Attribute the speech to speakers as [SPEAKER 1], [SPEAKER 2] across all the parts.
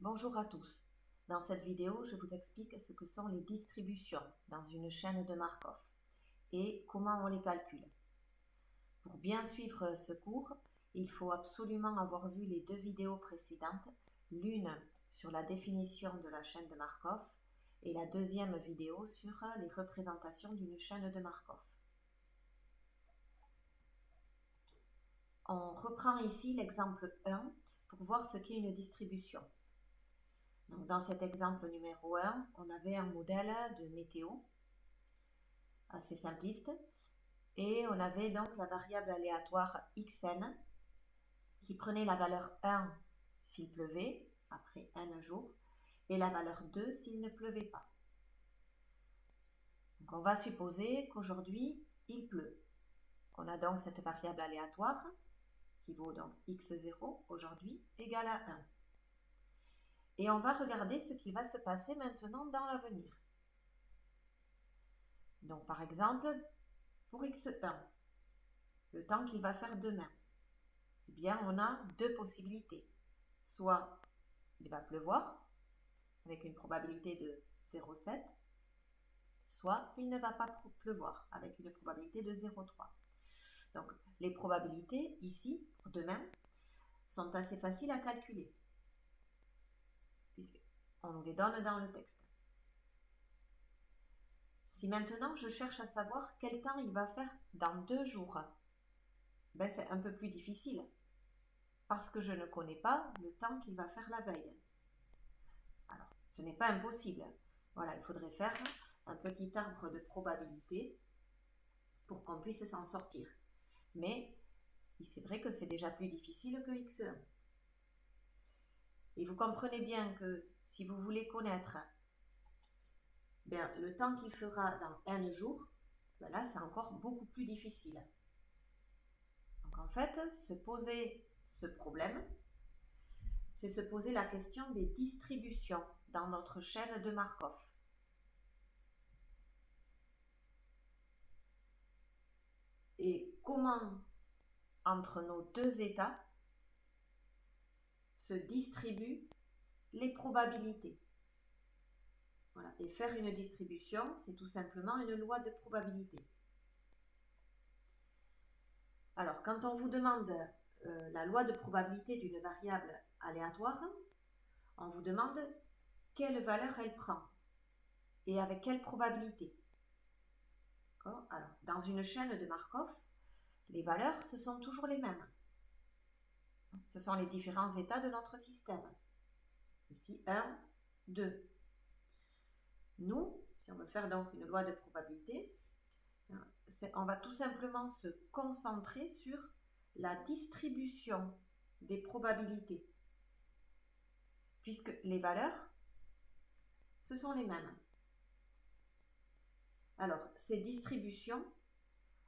[SPEAKER 1] Bonjour à tous. Dans cette vidéo, je vous explique ce que sont les distributions dans une chaîne de Markov et comment on les calcule. Pour bien suivre ce cours, il faut absolument avoir vu les deux vidéos précédentes, l'une sur la définition de la chaîne de Markov et la deuxième vidéo sur les représentations d'une chaîne de Markov. On reprend ici l'exemple 1 pour voir ce qu'est une distribution. Donc, dans cet exemple numéro 1, on avait un modèle de météo assez simpliste et on avait donc la variable aléatoire xn qui prenait la valeur 1 s'il pleuvait après n jours et la valeur 2 s'il ne pleuvait pas. Donc, on va supposer qu'aujourd'hui il pleut. On a donc cette variable aléatoire qui vaut donc x0 aujourd'hui égale à 1. Et on va regarder ce qui va se passer maintenant dans l'avenir. Donc par exemple, pour x1, le temps qu'il va faire demain, eh bien on a deux possibilités. Soit il va pleuvoir avec une probabilité de 0,7, soit il ne va pas pleuvoir avec une probabilité de 0,3. Donc les probabilités ici, pour demain, sont assez faciles à calculer, puisqu'on nous les donne dans le texte. Si maintenant je cherche à savoir quel temps il va faire dans 2 jours, ben c'est un peu plus difficile, parce que je ne connais pas le temps qu'il va faire la veille. Alors, ce n'est pas impossible. Voilà, il faudrait faire un petit arbre de probabilité pour qu'on puisse s'en sortir. Mais c'est vrai que c'est déjà plus difficile que x1. Et vous comprenez bien que si vous voulez connaître le temps qu'il fera dans n jours, ben là c'est encore beaucoup plus difficile. Donc en fait, se poser ce problème, c'est se poser la question des distributions dans notre chaîne de Markov. Et comment, entre nos deux états, se distribuent les probabilités. Voilà. Et faire une distribution, c'est tout simplement une loi de probabilité. Alors, quand on vous demande la loi de probabilité d'une variable aléatoire, on vous demande quelle valeur elle prend et avec quelle probabilité. Alors, dans une chaîne de Markov, les valeurs, ce sont toujours les mêmes. Ce sont les différents états de notre système. Ici, 1, 2. Nous, si on veut faire donc une loi de probabilité, on va tout simplement se concentrer sur la distribution des probabilités, puisque les valeurs, ce sont les mêmes. Alors, ces distributions,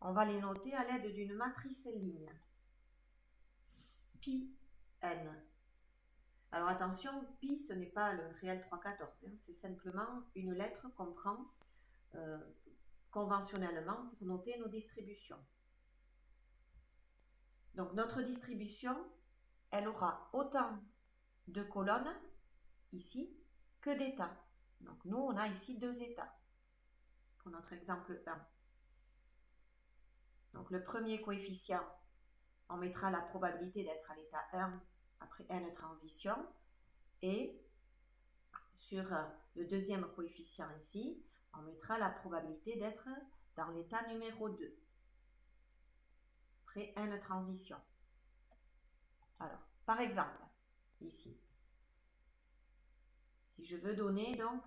[SPEAKER 1] on va les noter à l'aide d'une matrice ligne. Pi n. Alors attention, pi, ce n'est pas le réel 3/14, c'est simplement une lettre qu'on prend conventionnellement pour noter nos distributions. Donc notre distribution, elle aura autant de colonnes ici que d'états. Donc nous, on a ici 2 états pour notre exemple 1. Donc le premier coefficient, on mettra la probabilité d'être à l'état 1 après n transitions, et sur le deuxième coefficient ici, on mettra la probabilité d'être dans l'état numéro 2 après n transitions. Alors, par exemple, ici, si je veux donner donc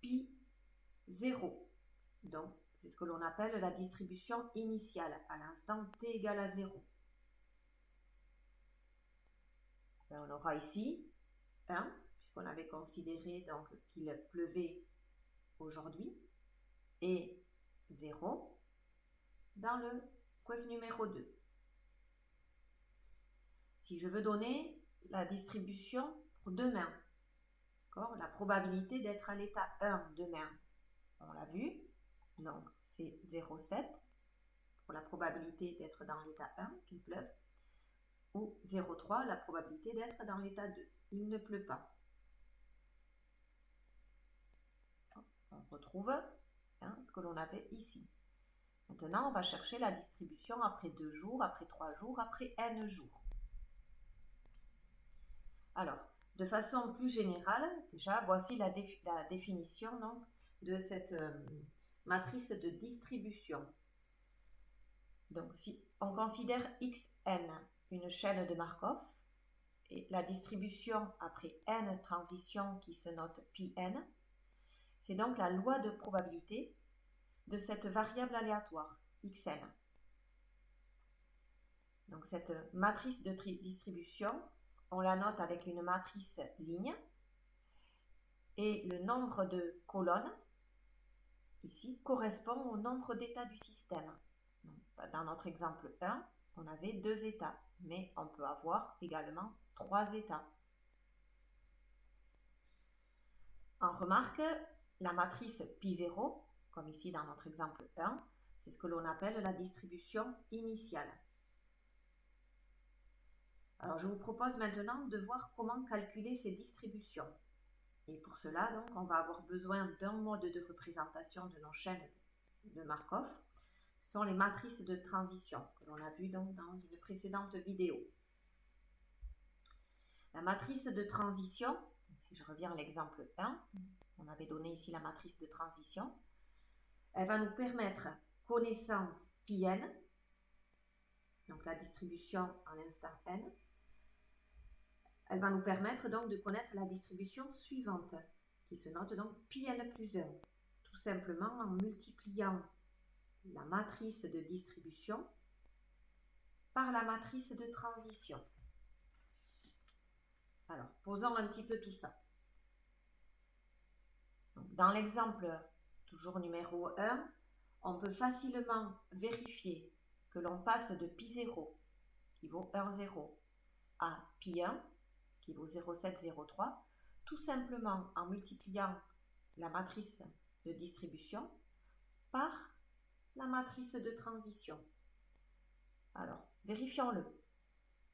[SPEAKER 1] pi 0, donc c'est ce que l'on appelle la distribution initiale à l'instant t égale à 0. On aura ici 1, puisqu'on avait considéré donc qu'il pleuvait aujourd'hui, et 0 dans le coef numéro 2. Si je veux donner la distribution pour demain, la probabilité d'être à l'état 1 demain, on l'a vu, donc c'est 0,7 pour la probabilité d'être dans l'état 1, qu'il pleuve, ou 0,3 la probabilité d'être dans l'état 2. il ne pleut pas. On retrouve ce que l'on avait ici. Maintenant, on va chercher la distribution après 2 jours, après 3 jours, après n jours. Alors, de façon plus générale, déjà, voici la définition donc, de cette matrice de distribution. Donc, si on considère Xn une chaîne de Markov, et la distribution après n transitions qui se note Pn, c'est donc la loi de probabilité de cette variable aléatoire, Xn. Donc, cette matrice de distribution, on la note avec une matrice ligne, et le nombre de colonnes, ici, correspond au nombre d'états du système. Donc, dans notre exemple 1, on avait 2 états, mais on peut avoir également 3 états. On remarque la matrice pi0, comme ici dans notre exemple 1, c'est ce que l'on appelle la distribution initiale. Alors, je vous propose maintenant de voir comment calculer ces distributions. Et pour cela, donc, on va avoir besoin d'un mode de représentation de nos chaînes de Markov. Ce sont les matrices de transition que l'on a vues donc dans une précédente vidéo. La matrice de transition, si je reviens à l'exemple 1, on avait donné ici la matrice de transition, elle va nous permettre, connaissant Pn, donc la distribution à l'instant n, elle va nous permettre donc de connaître la distribution suivante, qui se note donc Pn plus 1, tout simplement en multipliant la matrice de distribution par la matrice de transition. Alors, posons un petit peu tout ça. Donc, dans l'exemple toujours numéro 1, on peut facilement vérifier que l'on passe de pi0, qui vaut 1,0, à pi1, qui vaut 0,703, tout simplement en multipliant la matrice de distribution par la matrice de transition. Alors, vérifions-le.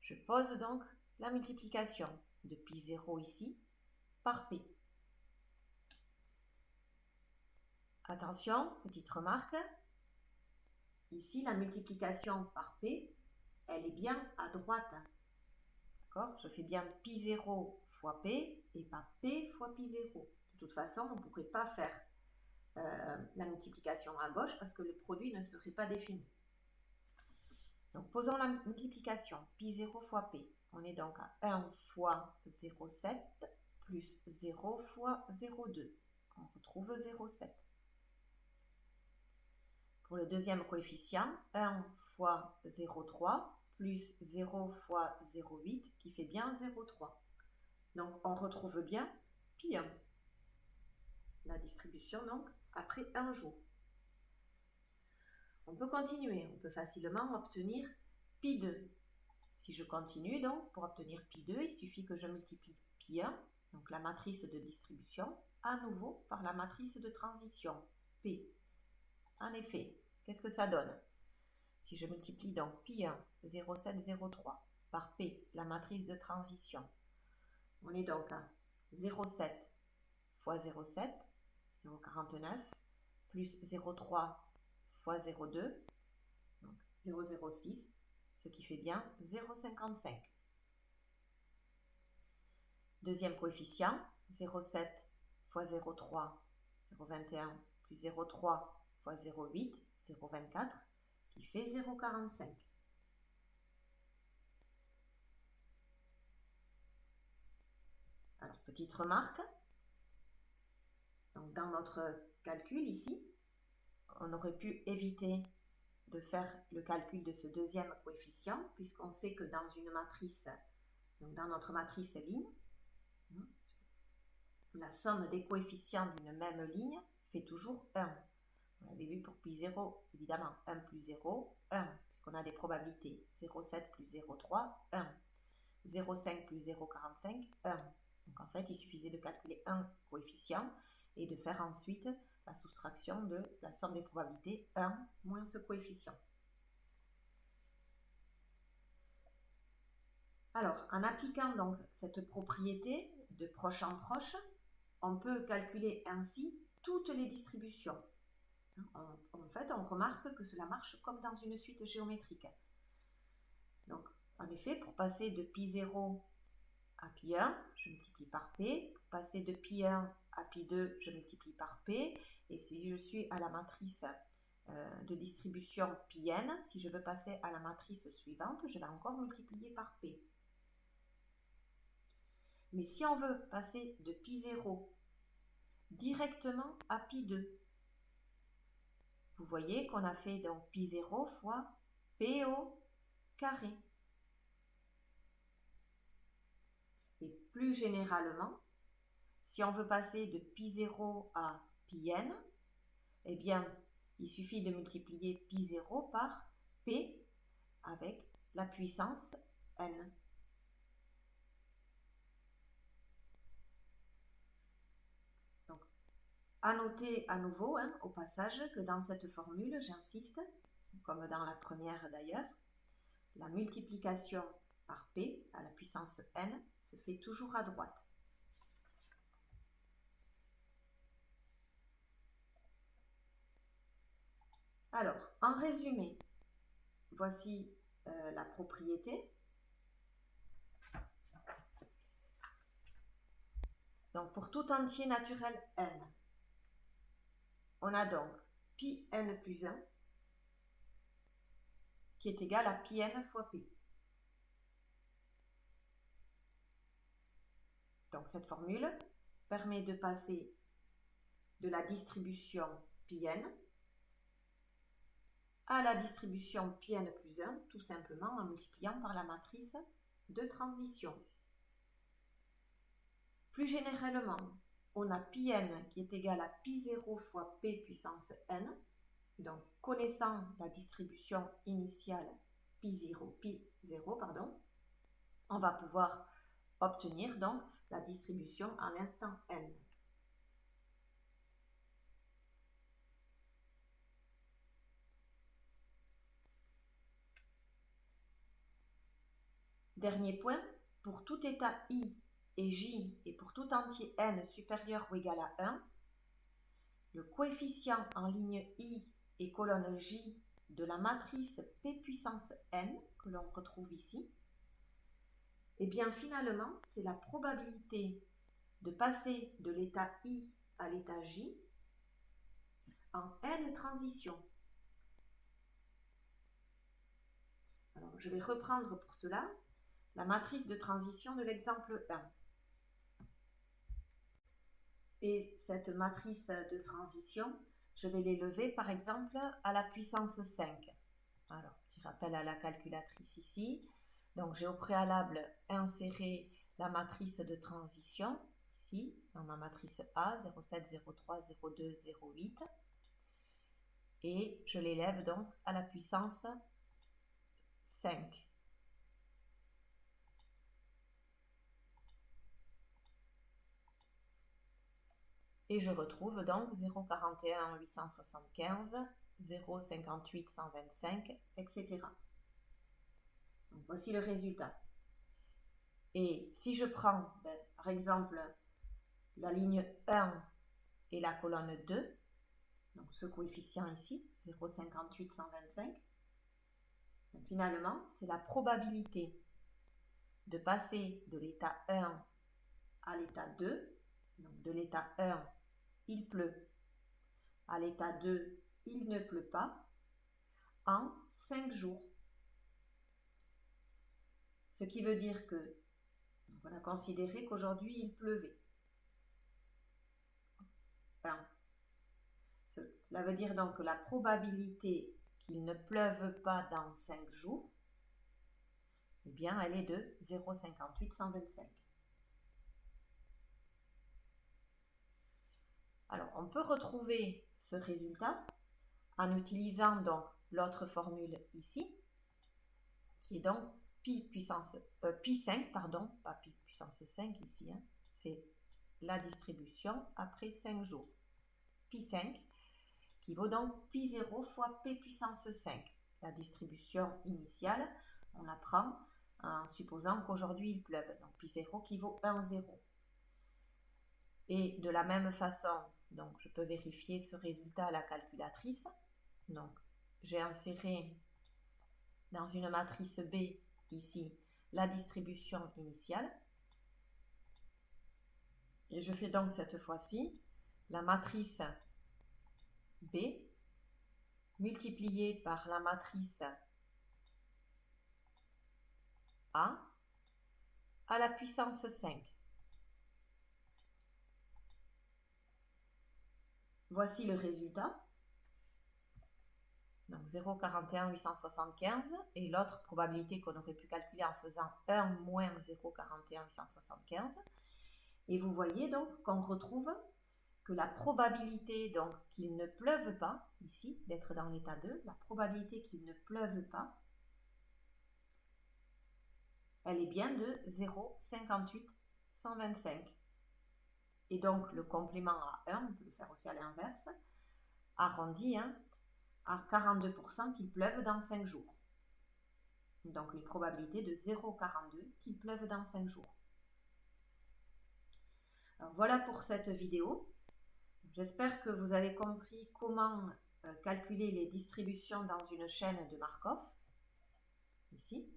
[SPEAKER 1] Je pose donc la multiplication de pi0 ici par p. Attention, petite remarque, ici la multiplication par p, elle est bien à droite. D'accord ? Je fais bien pi0 fois p et pas p fois pi0. De toute façon, on ne pourrait pas faire la multiplication à gauche parce que le produit ne serait pas défini. Donc, posons la multiplication pi0 fois p. On est donc à 1 fois 0,7 plus 0 fois 0,2. On retrouve 0,7. Pour le deuxième coefficient, 1 fois 0,3 plus 0 fois 0,8 qui fait bien 0,3. Donc, on retrouve bien pi1. La distribution, donc, après un jour. On peut continuer. On peut facilement obtenir pi2. Si je continue, donc, pour obtenir pi2, il suffit que je multiplie pi1, donc la matrice de distribution, à nouveau par la matrice de transition, p. En effet, qu'est-ce que ça donne? Si je multiplie donc pi1, 0,703, par p, la matrice de transition, on est donc à 0,7 fois 0,7, 0,49, plus 0,3 fois 0,2, donc 0,06, ce qui fait bien 0,55. Deuxième coefficient, 0,7 fois 0,3, 0,21, plus 0,3 fois 0,8, 0,24, qui fait 0,45. Alors, petite remarque. Donc, dans notre calcul ici, on aurait pu éviter de faire le calcul de ce deuxième coefficient, puisqu'on sait que dans une matrice, donc dans notre matrice ligne, la somme des coefficients d'une même ligne fait toujours 1. On avait vu pour pi0, évidemment, 1 plus 0, 1, puisqu'on a des probabilités. 0,7 plus 0,3, 1. 0,5 plus 0,45, 1. Donc en fait, il suffisait de calculer un coefficient et de faire ensuite la soustraction de la somme des probabilités 1 moins ce coefficient. Alors, en appliquant donc cette propriété de proche en proche, on peut calculer ainsi toutes les distributions. En fait, on remarque que cela marche comme dans une suite géométrique. Donc, en effet, pour passer de pi0 à pi1, je multiplie par p. Pour passer de pi1 à pi2, je multiplie par p. Et si je suis à la matrice de distribution πn, si je veux passer à la matrice suivante, je vais encore multiplier par p. Mais si on veut passer de pi0 directement à pi2, vous voyez qu'on a fait donc pi0 fois p au carré. Et plus généralement, si on veut passer de pi0 à πn, eh bien, il suffit de multiplier pi0 par p avec la puissance n. Donc, à noter à nouveau, au passage, que dans cette formule, j'insiste, comme dans la première d'ailleurs, la multiplication par p à la puissance n se fait toujours à droite. Alors, en résumé, voici la propriété. Donc, pour tout entier naturel n, on a donc pi n plus 1 qui est égal à pi n fois p. Donc, cette formule permet de passer de la distribution pi n à la distribution pi n plus 1, tout simplement en multipliant par la matrice de transition. Plus généralement, on a pi n qui est égal à pi0 fois p puissance n. Donc, connaissant la distribution initiale pi0, on va pouvoir obtenir donc la distribution à l'instant n. Dernier point, pour tout état i et j et pour tout entier n supérieur ou égal à 1, le coefficient en ligne i et colonne j de la matrice p puissance n que l'on retrouve ici, et bien finalement c'est la probabilité de passer de l'état i à l'état j en n transitions. Alors je vais reprendre pour cela la matrice de transition de l'exemple 1. Et cette matrice de transition, je vais l'élever par exemple à la puissance 5. Alors, petit rappel à la calculatrice ici. Donc, j'ai au préalable inséré la matrice de transition, ici, dans ma matrice A, 0,7, 0,3, 0,2, 0,8. Et je l'élève donc à la puissance 5. Et je retrouve donc 0,41 875, 0,58 125, etc. Donc voici le résultat. Et si je prends, par exemple, la ligne 1 et la colonne 2, donc ce coefficient ici, 0,58 125, finalement, c'est la probabilité de passer de l'état 1 à l'état 2, donc de l'état 1, il pleut, à l'état 2, il ne pleut pas, en 5 jours. Ce qui veut dire que on a considéré qu'aujourd'hui il pleuvait. Cela veut dire donc que la probabilité qu'il ne pleuve pas dans 5 jours, eh bien elle est de 0,58 125. Alors, on peut retrouver ce résultat en utilisant donc l'autre formule ici, qui est donc pi 5, pas pi puissance 5 ici, c'est la distribution après 5 jours. Pi 5, qui vaut donc pi 0 fois p puissance 5. La distribution initiale, on la prend en supposant qu'aujourd'hui il pleuve. Donc pi0 qui vaut 1, 0. Et de la même façon, donc je peux vérifier ce résultat à la calculatrice. Donc j'ai inséré dans une matrice B ici la distribution initiale. Et je fais donc cette fois-ci la matrice B multipliée par la matrice A à la puissance 5. Voici le résultat. Donc 0,41 875 et l'autre probabilité qu'on aurait pu calculer en faisant 1 moins 0,41 875. Et vous voyez donc qu'on retrouve que la probabilité donc qu'il ne pleuve pas, ici, d'être dans l'état 2, la probabilité qu'il ne pleuve pas, elle est bien de 0,58 125. Et donc le complément à 1, on peut le faire aussi à l'inverse, arrondi à 42% qu'il pleuve dans 5 jours. Donc une probabilité de 0,42 qu'il pleuve dans 5 jours. Alors, voilà pour cette vidéo. J'espère que vous avez compris comment calculer les distributions dans une chaîne de Markov. Ici.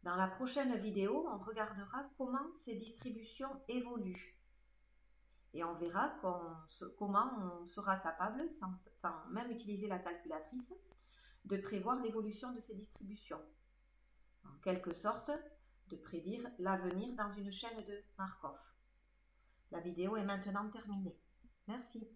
[SPEAKER 1] Dans la prochaine vidéo, on regardera comment ces distributions évoluent. Et on verra comment on sera capable, sans même utiliser la calculatrice, de prévoir l'évolution de ces distributions. En quelque sorte, de prédire l'avenir dans une chaîne de Markov. La vidéo est maintenant terminée. Merci.